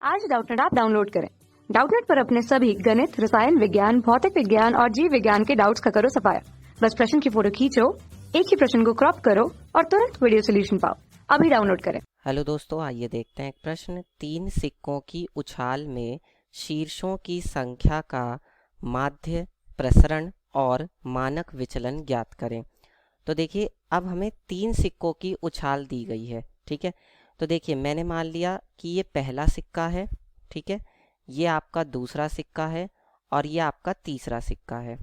आज Doubtnut app download करें। Doubtnut पर अपने सभी गणित, रसायन विज्ञान, भौतिक विज्ञान और जीव विज्ञान के डाउट्स का करो सफाया। बस प्रश्न की फोटो खींचो, एक ही प्रश्न को क्रॉप करो और तुरंत वीडियो सोल्यूशन पाओ। अभी डाउनलोड करें। हेलो दोस्तों, आइए देखते हैं एक प्रश्न। 3 सिक्कों की उछाल में शीर्षों की संख्या का माध्य, प्रसरण और मानक विचलन ज्ञात करें। तो देखिए, अब हमें 3 सिक्कों की उछाल दी गई है। ठीक है, तो देखिए मैंने मान लिया कि ये पहला सिक्का है। ठीक है, ये आपका दूसरा सिक्का है और ये आपका तीसरा सिक्का है।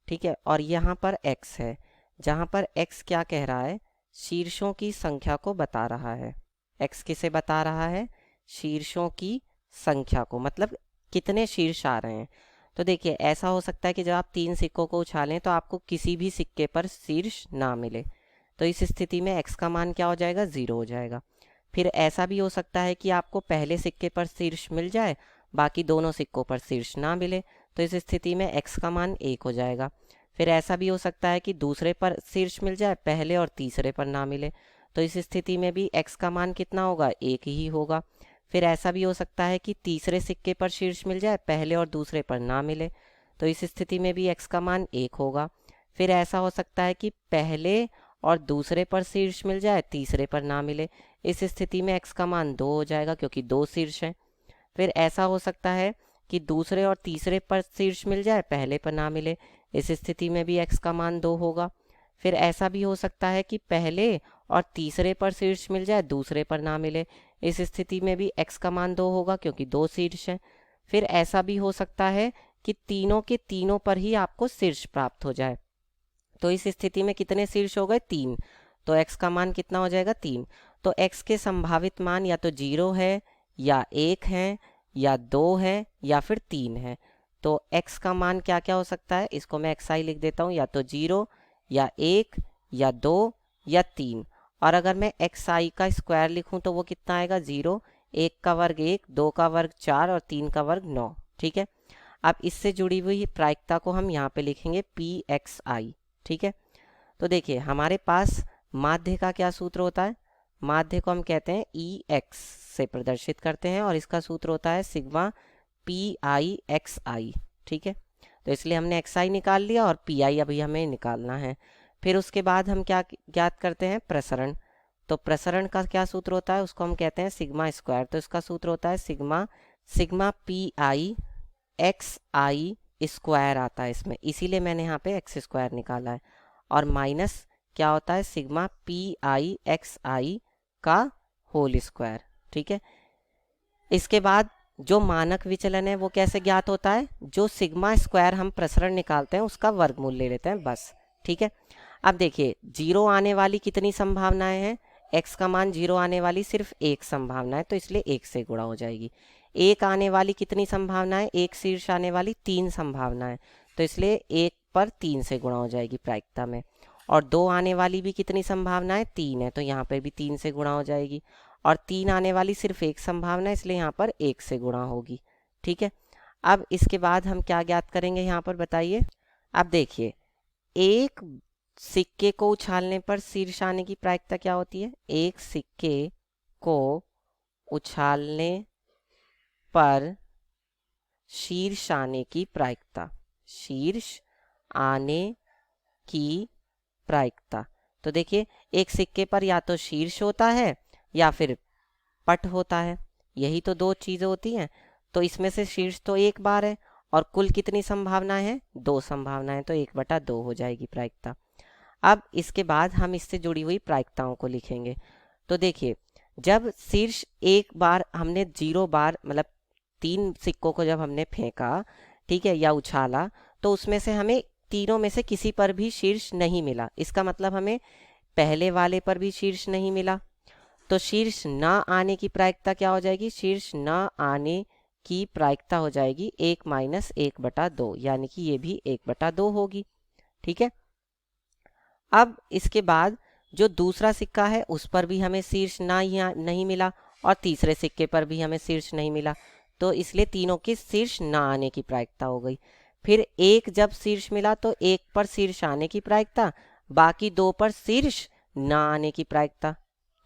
ठीक है, और यहाँ पर x है, जहाँ पर x क्या कह रहा है, शीर्षों की संख्या को बता रहा है। x किसे बता रहा है? शीर्षों की संख्या को, मतलब कितने शीर्ष आ रहे हैं। तो देखिए, ऐसा हो सकता है कि जब आप 3 सिक्कों को उछालें तो आपको किसी भी सिक्के पर शीर्ष ना मिले, तो इस स्थिति में x का मान क्या हो जाएगा? 0 हो जाएगा। फिर ऐसा भी हो सकता है कि आपको पहले सिक्के पर शीर्ष मिल जाए, बाकी दोनों सिक्कों पर शीर्ष ना मिले, तो इस स्थिति में x का मान 1 हो जाएगा। फिर ऐसा भी हो सकता है कि दूसरे पर शीर्ष मिल जाए, पहले और तीसरे पर ना मिले, तो इस स्थिति में भी x का मान कितना होगा? 1 ही होगा। फिर ऐसा भी हो सकता है कि तीसरे सिक्के पर शीर्ष मिल जाए, पहले और दूसरे पर ना मिले, तो इस स्थिति में भी x का मान 1 होगा। फिर ऐसा हो सकता है कि पहले और दूसरे पर शीर्ष मिल जाए, तीसरे पर ना मिले, इस स्थिति में x का मान 2 हो जाएगा, क्योंकि 2 शीर्ष हैं। फिर ऐसा हो सकता है कि दूसरे और तीसरे पर शीर्ष मिल जाए, पहले पर ना मिले, इस स्थिति में भी x का मान 2 होगा। फिर ऐसा भी हो सकता है कि पहले और तीसरे पर शीर्ष मिल जाए, दूसरे पर ना मिले, इस स्थिति में भी x का मान 2 होगा, क्योंकि 2 शीर्ष हैं। फिर ऐसा भी हो सकता है कि तीनों के तीनों पर ही आपको शीर्ष प्राप्त हो जाए, तो इस स्थिति में कितने शीर्ष हो गए? 3, तो x का मान कितना हो जाएगा? 3। तो x के संभावित मान या तो 0 है, या 1 है, या 2 है, या फिर 3 है। तो x का मान क्या क्या हो सकता है? इसको मैं xi लिख देता हूँ, या तो 0, या 1, या 2, या 3। और अगर मैं xi का स्क्वायर लिखूं तो वो कितना आएगा? 0, 1 का वर्ग 1, 2 का वर्ग 4 और 3 का वर्ग 9। ठीक है, अब इससे जुड़ी हुई प्रायिकता को हम यहाँ पे लिखेंगे pxi। ठीक है, तो देखिए हमारे पास माध्य का क्या सूत्र होता है? माध्य को हम कहते हैं EX से प्रदर्शित करते हैं, और इसका सूत्र होता है सिग्मा PIXI। ठीक है, तो इसलिए हमने XI निकाल लिया और PI अभी हमें निकालना है। फिर उसके बाद हम क्या ज्ञात करते हैं? प्रसरण। तो प्रसरण का क्या सूत्र होता है? उसको हम कहते हैं सिग्मा स्क्वायर। तो इसका सूत्र होता है सिग्मा PIXI स्क्वायर आता है इसमें, इसीलिए मैंने यहाँ पे x स्क्वायर निकाला है। और माइनस क्या होता है? सिग्मा PIXI का होल स्क्वायर। ठीक है, इसके बाद जो मानक विचलन है वो कैसे ज्ञात होता है? जो सिग्मा स्क्वायर हम प्रसरण निकालते हैं उसका वर्गमूल ले लेते हैं, बस। ठीक है, अब देखिए 0 आने वाली कितनी संभावनाएं हैं? x का मान 0 आने वाली सिर्फ एक संभावना है, तो इसलिए 1 से गुणा हो जाएगी। 1 आने वाली कितनी संभावनाएं? 1 शीर्ष आने वाली 3 संभावनाएं, तो इसलिए 1 पर 3 से गुणा हो जाएगी प्रायिकता में। और 2 आने वाली भी कितनी संभावनाएं? 3 है, तो यहाँ पर भी 3 से गुणा हो जाएगी। और 3 आने वाली सिर्फ एक संभावना है, इसलिए यहाँ पर 1 से गुणा होगी। ठीक है, अब इसके बाद हम क्या ज्ञात करेंगे यहाँ पर बताइए। अब देखिए, एक सिक्के को उछालने पर शीर्ष आने की प्रायिकता क्या होती है? एक सिक्के को उछालने पर शीर्ष आने की प्रायिकता, शीर्ष आने की प्रायिकता। तो देखिए, एक सिक्के पर या तो शीर्ष होता है या फिर पट होता है, यही तो 2 चीजें होती हैं। तो इसमें से शीर्ष तो एक बार है, और कुल कितनी संभावनाएं हैं? 2 संभावनाएं, तो 1/2 हो जाएगी प्रायिकता। अब इसके बाद हम इससे जुड़ी हुई प्रायिकताओं को लिखेंगे। तो देखिए, जब शीर्ष एक बार हमने 0 बार, मतलब 3 सिक्कों को जब हमने फेंका, ठीक है, या उछाला, तो उसमें से हमें तीनों में से किसी पर भी शीर्ष नहीं मिला। इसका मतलब हमें पहले वाले पर भी शीर्ष नहीं मिला, तो शीर्ष न आने की प्रायिकता क्या हो जाएगी? शीर्ष न आने की प्रायिकता हो जाएगी 1 माइनस 1/2, यानी कि ये भी 1/2 होगी। ठीक है, अब इसके बाद जो दूसरा सिक्का है उस पर भी हमें शीर्ष नहीं मिला, और तीसरे सिक्के पर भी हमें शीर्ष नहीं मिला, तो इसलिए तीनों के शीर्ष न आने की प्रायिकता हो गई। फिर एक जब शीर्ष मिला तो एक पर शीर्ष आने की प्रायिकता, बाकी 2 पर शीर्ष न आने की प्रायिकता,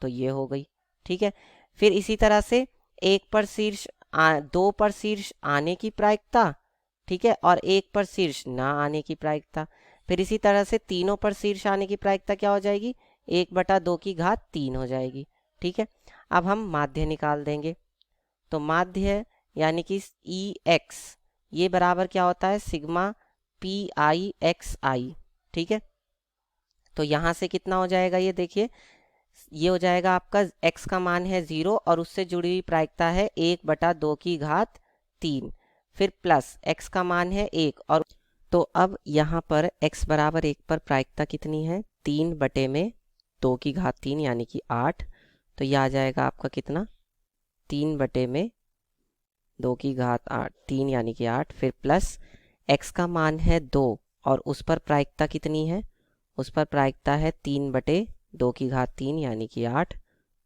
तो ये हो गई। ठीक है, फिर इसी तरह से एक पर शीर्ष 2 पर शीर्ष आने की प्रायिकता, ठीक है, और 1 पर शीर्ष ना आने की प्रायिकता। फिर इसी तरह से तीनों पर शीर्ष आने की प्रायिकता क्या हो जाएगी, 1/2 हो जाएगी। ठीक है, अब हम माध्य निकाल देंगे। तो माध्य यानी कि ई एक्स ये बराबर क्या होता है, सिग्मा पी आई एक्स आई। ठीक है, तो यहाँ से कितना हो जाएगा, ये देखिए ये हो जाएगा आपका x का मान है 0 और उससे जुड़ी हुई प्रायिकता है 1/2 फिर प्लस x का मान है 1 और तो अब यहाँ पर x बराबर 1 पर प्रायिकता कितनी है, 3/2 यानी कि 8। तो यह आ जाएगा आपका कितना, 3/2 3 यानी कि 8। फिर प्लस x का मान है 2 और उस पर प्रायिकता कितनी है, उस पर प्रायिकता है 3/2 यानी कि 8।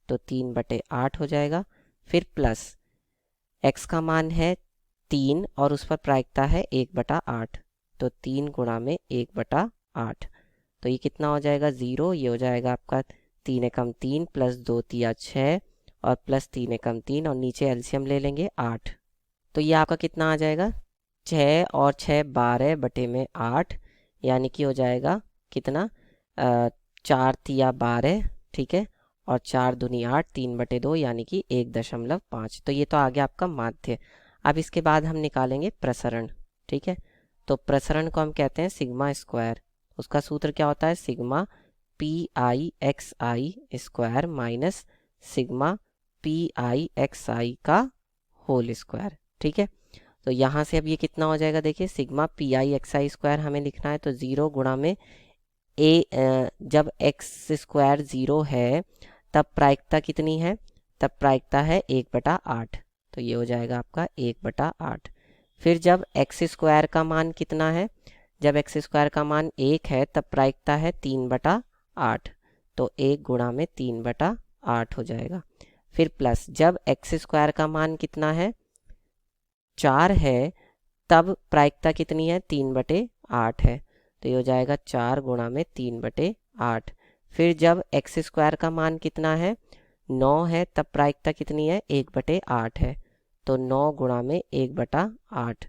तो 3/8 हो जाएगा। फिर प्लस x का मान है 3 और उस पर प्रायिकता है 1/8। तो 3 गुणा में 1/8। तो ये कितना हो जाएगा, 0। ये हो जाएगा आपका 3 एकम 3 प्लस 2 तिया 6 और प्लस 3 एकम 3 और नीचे एलसीएम ले लेंगे 8। तो ये आपका कितना आ जाएगा, 6 और 6 12/8 यानी कि हो जाएगा कितना, 4 तिया 12। ठीक है, और 4 दूनी 8, 3/2 यानी कि 1.5। तो ये तो आ गया आपका माध्य। अब इसके बाद हम निकालेंगे प्रसरण। ठीक है, तो प्रसरण को हम कहते हैं सिग्मा स्क्वायर। उसका सूत्र क्या होता है, sigma P I X I square minus sigma P I X I का होल स्क्वायर। ठीक है, तो यहाँ से अब ये कितना हो जाएगा, देखिए sigma P I X I square हमें लिखना है। तो 0 गुणा में जब एक्स स्क्वायर 0 है तब प्रायिकता कितनी है, तब प्रायिकता है 1/8। तो ये हो जाएगा आपका 1/8। फिर जब एक्स स्क्वायर का मान कितना है, जब एक्स स्क्वायर का मान 1 है तब प्रायिकता है 3/8। तो 1 गुणा में 3/8 हो जाएगा। फिर प्लस जब एक्स स्क्वायर का मान कितना है, 4 है, तब प्रायिकता कितनी है, 3/8 है। तो ये हो जाएगा 4 गुणा में 3/8। फिर जब एक्स स्क्वायर का मान कितना है, 9 है, तब प्रायिकता कितनी है, 1/8 है। तो 9 गुणा में 1/8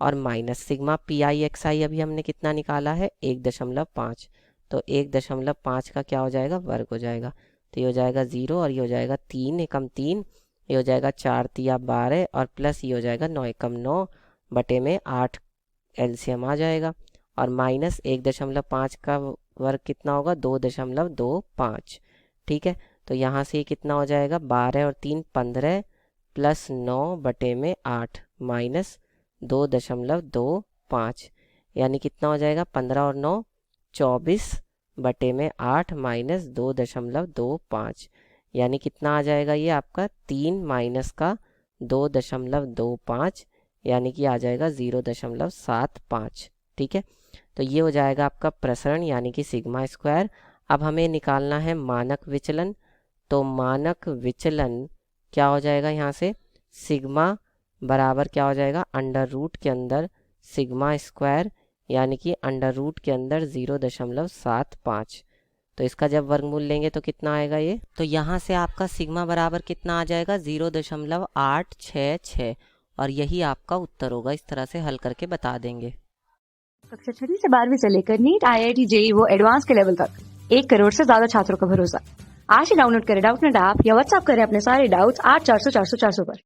और minus sigma P I X I अभी हमने कितना निकाला है, 1.5। तो 1.5 का क्या हो जाएगा, वर्ग हो जाएगा। तो ये हो जाएगा 0 और ये हो जाएगा 3 एकम 3, ये हो जाएगा 4 तिया 12 और प्लस ये हो जाएगा 9 एकम 9/8 एलसीएम आ जाएगा। और माइनस 1.5 का वर्ग कितना होगा, 2.25। ठीक है, तो यहाँ से कितना हो जाएगा, 12 और 3 15 प्लस 9/8 माइनस 2.25 यानी कितना हो जाएगा, 15 और 9 24/8 माइनस 2.25 यानी कितना आ जाएगा, ये आपका 3 माइनस का 2.25 यानी कि आ जाएगा 0.75। ठीक है, तो ये हो जाएगा आपका प्रसरण यानी कि सिग्मा स्क्वायर। अब हमें निकालना है मानक विचलन। तो मानक विचलन क्या हो जाएगा, यहाँ से सिग्मा बराबर क्या हो जाएगा, अंडर रूट के अंदर सिग्मा स्क्वायर यानी कि अंडर रूट के अंदर 0.75। तो इसका जब वर्गमूल लेंगे तो कितना आएगा ये, तो यहाँ से आपका सिग्मा बराबर कितना आ जाएगा, 0.866 और यही आपका उत्तर होगा। इस तरह से हल करके बता देंगे। कक्षा 6वीं से 12वीं से लेकर नीट, IIT, JEE वो एडवांस के लेवल तक 1 करोड़ से ज्यादा छात्रों का भरोसा। आज ही डाउनलोड करें डाउटनेट ऐप या व्हाट्सएप करें अपने सारे डाउट्स 8400 400 400 पर।